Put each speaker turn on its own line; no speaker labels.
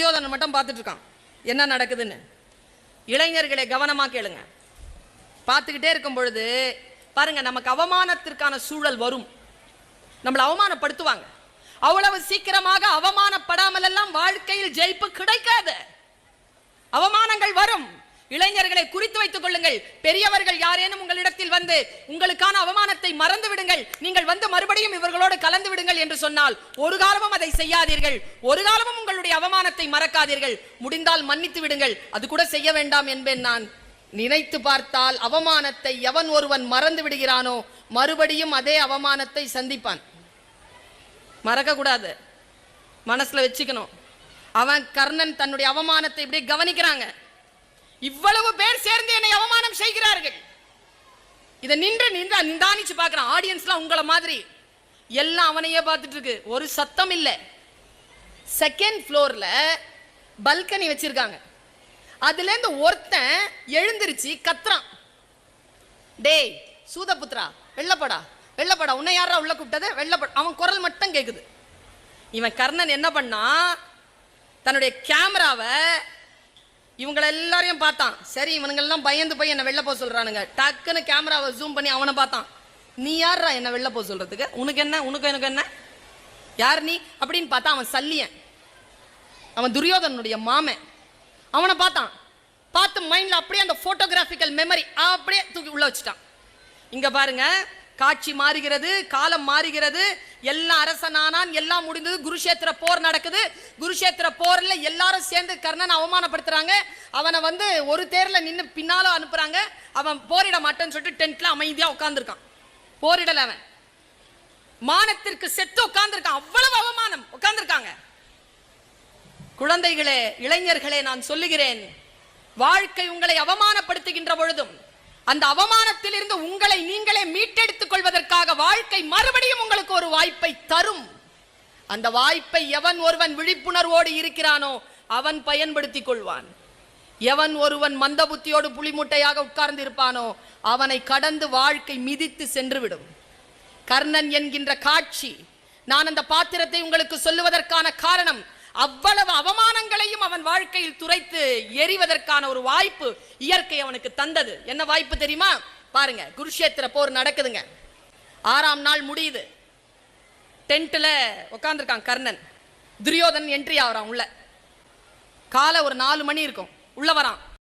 துரியோதனன் மட்டும் பார்த்துட்டு இருக்கான் என்ன நடக்குதுன்னு. இளைஞர்களை கவனமா கேளுங்க. பார்த்துக்கிட்டே இருக்கும் பொழுது பாருங்க, நமக்கு அவமானத்திற்கான சூழல் வரும், நம்மளை அவமானப்படுத்துவாங்க. அவ்வளவு சீக்கிரமாக அவமானப்படாமல் எல்லாம் வாழ்க்கையில் ஜெயிப்பு கிடைக்காது. அவமானங்கள் வரும். இளைஞர்களை குறித்து வைத்துக் கொள்ளுங்கள். பெரியவர்கள் யாரேனும் உங்களிடத்தில் வந்து உங்களுக்கான அவமானத்தை மறந்து விடுங்கள், நீங்கள் வந்து மறுபடியும் இவர்களோடு கலந்து விடுங்கள் என்று சொன்னால் ஒரு காலமும் அதை செய்யாதீர்கள். ஒரு காலமும் உங்களுடைய அவமானத்தை மறக்காதீர்கள். முடிந்தால் மன்னித்து விடுங்கள். அது கூட செய்ய வேண்டாம் என்பேன் நான். நினைத்து பார்த்தால் அவமானத்தை எவன் ஒருவன் மறந்து விடுகிறானோ மறுபடியும் அதே அவமானத்தை சந்திப்பான். மறக்க கூடாது, மனசுல வச்சுக்கணும். அவன் கர்ணன் தன்னுடைய அவமானத்தை இப்படி கவனிக்கிறாங்க. இவ்வளவு பேர் சேர்ந்து என்னை அவமானம் செய்கிறார்கள். இதை நின்று நிதானிச்சு பார்க்கிறான். ஆடியன்ஸ்லாம் உங்களை மாதிரி எல்லாம் அவனையே பார்த்துட்டு இருக்கு. ஒரு சத்தம் இல்லை. செகண்ட் ஃப்ளோர்ல பல்கனி வச்சிருக்காங்க. அதுல இருந்து ஒருத்தன் எழுந்திருச்சு கத்துறான், டேய் சூதபுத்ரா வெள்ளப்படா வெள்ளப்படா, உன்னை யாரா உள்ள கூப்பிட்டது வெள்ளப்பட. அவன் குரல் மட்டும் கேக்குது. இவன் கர்ணன் என்ன பண்ணா, தன்னுடைய கேமராவை இவங்களை எல்லாரையும் பார்த்தான். சரி, இவனுங்கெல்லாம் பயந்து போய் என்ன வெளில போக சொல்றானுங்க. டக்குன்னு கேமராவை ஜூம் பண்ணி அவனை பார்த்தான். நீ யாரா என்ன வெளில போக சொல்றதுக்கு? உனக்கு என்ன, உனக்கு எனக்கு என்ன, யார் நீ அப்படின்னு பார்த்தா அவன் சல்லியன், அவன் துரியோதனுடைய மாமன். அவனை பார்த்தான். பார்த்து மைண்ட்ல அப்படியே அந்த போட்டோகிராபிக்கல் மெமரி அப்படியே தூக்கி உள்ள வச்சுட்டான். இங்க பாருங்க, காட்சி மாறுகிறது, காலம் மாறுகிறது. எல்லாம் அரசனானான், எல்லாம் முடிந்தது. குருஷேத்திர போர் நடக்குது. குருஷேத்திர போர்ல எல்லாரும் சேர்ந்து கர்ணன் அவமானப்படுத்துறாங்க. அவனை வந்து ஒரு தேர்ல நின்று பின்னால அனுப்புறாங்க. அவன் போரிட மாட்டேன்னு சொல்லிட்டு டென்ட்ல அமைதியா உட்கார்ந்துருக்கான். போரிடல, அவன் மானத்திற்கு செத்து உட்கார்ந்துருக்கான். அவ்வளவு அவமானம் உட்கார்ந்துருக்காங்க. குழந்தைகளே, இளைஞர்களே, நான் சொல்லுகிறேன், வாழ்க்கை உங்களை அவமானப்படுத்துகின்ற பொழுதும் அந்த அவமானத்தில் இருந்து உங்களை நீங்களே மீட்டெடுத்துக் கொள்வதற்காக வாழ்க்கை மறுபடியும் உங்களுக்கு ஒரு வாய்ப்பை தரும். அந்த வாய்ப்பை எவன் ஒருவன் விழிப்புணர்வோடு இருக்கிறானோ அவன் பயன்படுத்திக் கொள்வான். எவன் ஒருவன் மந்த புத்தியோடு புலிமுட்டையாக உட்கார்ந்து இருப்பானோ அவனை கடந்து வாழ்க்கை மிதித்து சென்றுவிடும். கர்ணன் என்கின்ற காட்சி, நான் அந்த பாத்திரத்தை உங்களுக்கு சொல்லுவதற்கான காரணம், அவ்வளவு அவமானங்களையும் அவன் வாழ்க்கையில் துரைத்து எறிவதற்கான ஒரு வாய்ப்பு இயற்கை அவனுக்கு தந்தது. என்ன வாய்ப்பு தெரியுமா? பாருங்க, குருஷேத்திர போர் நடக்குதுங்க. 6ஆம் நாள் முடியுது. டென்ட்ல உட்கார்ந்துருக்கான் கர்ணன். துரியோதனன் என்ட்ரி ஆகிறான் உள்ள. காலை ஒரு 4 மணி இருக்கும். உள்ள வரான்.